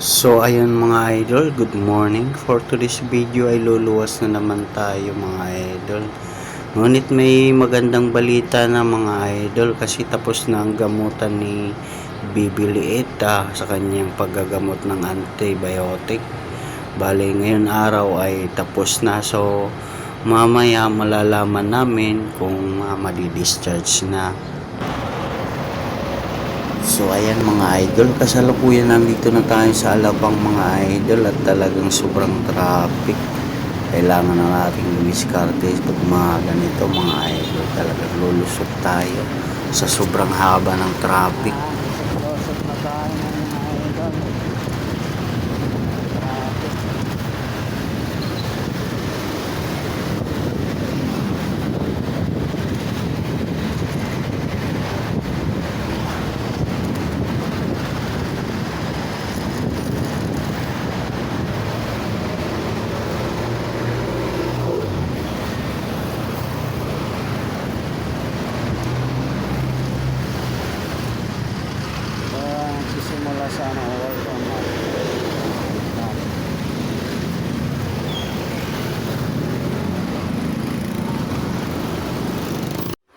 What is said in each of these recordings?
So ayan mga idol, good morning. For today's video ay luluwas na naman tayo mga idol. Ngunit may magandang balita na mga idol kasi tapos na ang gamutan ni Bibi Liit sa kanyang paggagamot ng antibiotic. Bale ngayon araw ay tapos na, so mamaya malalaman namin kung madi-discharge na. So ayan mga idol, kasalukuyan nandito na tayo sa Alabang mga idol at talagang sobrang traffic. Kailangan na nating lumiskarte pag mga ganito mga idol. Talagang lulusot tayo sa sobrang haba ng traffic. Lusot na tayo mga idol. Sisimula sana work on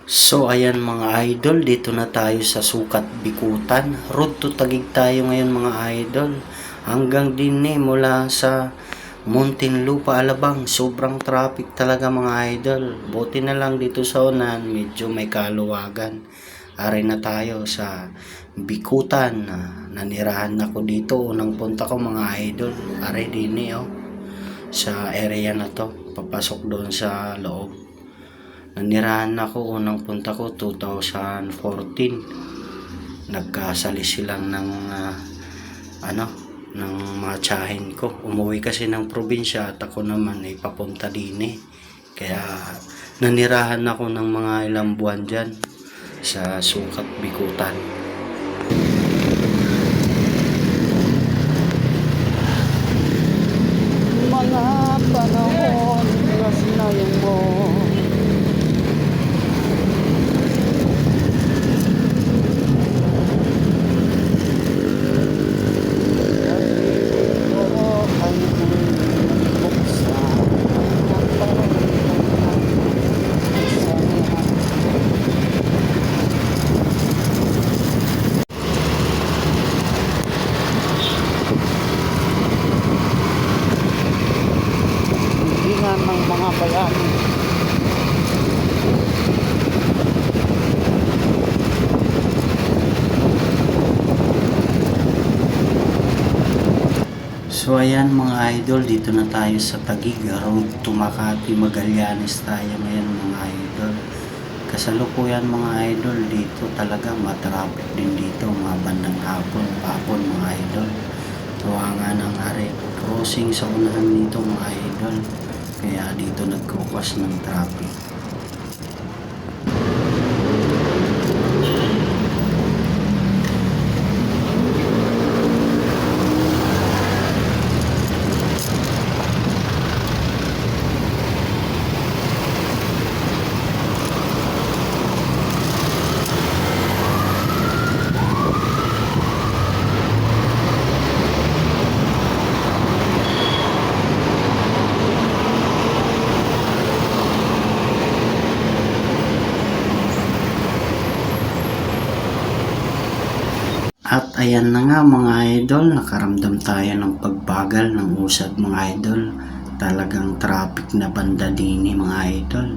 So ayan mga idol, dito na tayo sa Sukat Bikutan. Road to Taguig tayo ngayon mga idol. Hanggang din mula sa Muntinlupa, Alabang. Sobrang traffic talaga mga idol. Buti na lang dito sa unan, medyo may kaluwagan. Aray na tayo sa Bikutan. Nanirahan ako dito. Unang punta ko mga idol. Aray din sa area na to. Papasok doon sa loob. Nanirahan ako, unang punta ko 2014. Nagkasali silang ng ng mga tiyahin ko. Umuwi kasi ng probinsya at ako naman ay papunta din Kaya nanirahan ako ng mga ilang buwan dyan sa Sukat Bikutan. mga panahon na sinayang mo. Ng mga bayani. So ayan mga idol, dito na tayo sa Taguig, road to Makati, Magallanes tayo ngayon mga idol. Kasalukuyan mga idol, dito talaga matraffic din dito mga bandang hapon mga idol. Tuwa nga ng hari crossing sa unahan dito mga idol. Kaya dito nagkukas ng traffic. At ayan na nga mga idol, nakaramdam tayo ng pagbagal ng usad mga idol. Talagang traffic na banda din mga idol.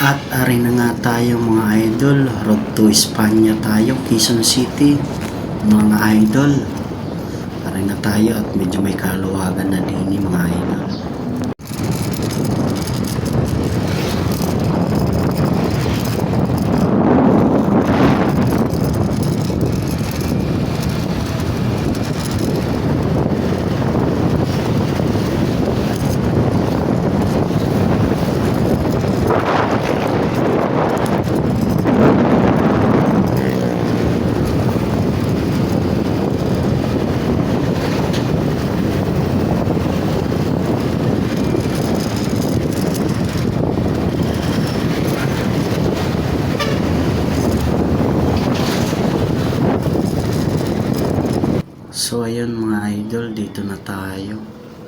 At ari na nga tayo mga idol, road to Espanya tayo, Quezon City, mga idol. Ari na tayo at medyo may kaluwagan na din mga idol. So ayun mga idol, dito na tayo.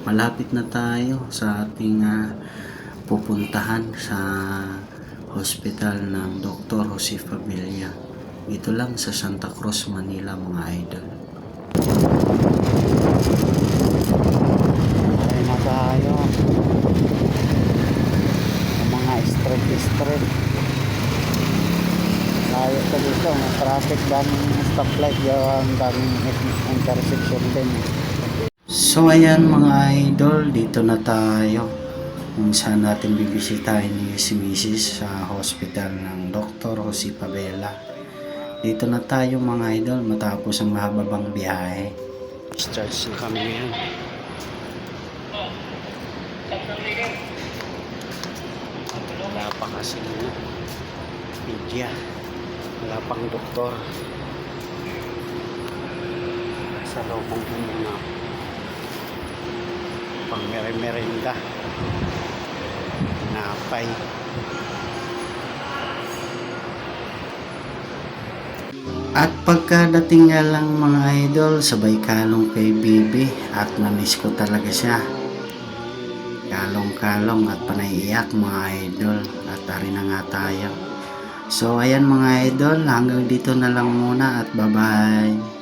Malapit na tayo sa ating pupuntahan sa hospital ng Dr. Jose Fabella. Dito lang sa Santa Cruz, Manila mga idol. Ay na tayo. Ang mga street. Tayo sa dito. May traffic, daming stoplight. Yung daming intersection din. So ayan mga idol, dito na tayo kung saan natin bibisitahin ni si Mrs. sa hospital ng Dr. Jose Fabella. Dito na tayo mga idol matapos ang mahababang biyahe. Discharge na kami ngayon. Wala pa kasi media. Wala pang doktor. Sa lobong muna pang merenda napay. At pagkadating nga lang mga idol, sabay kalong kay Bibi at namiss ko talaga siya. Kalong at panaiiyak mga idol, at ari na nga tayo. So ayan mga idol, hanggang dito na lang muna at bye bye.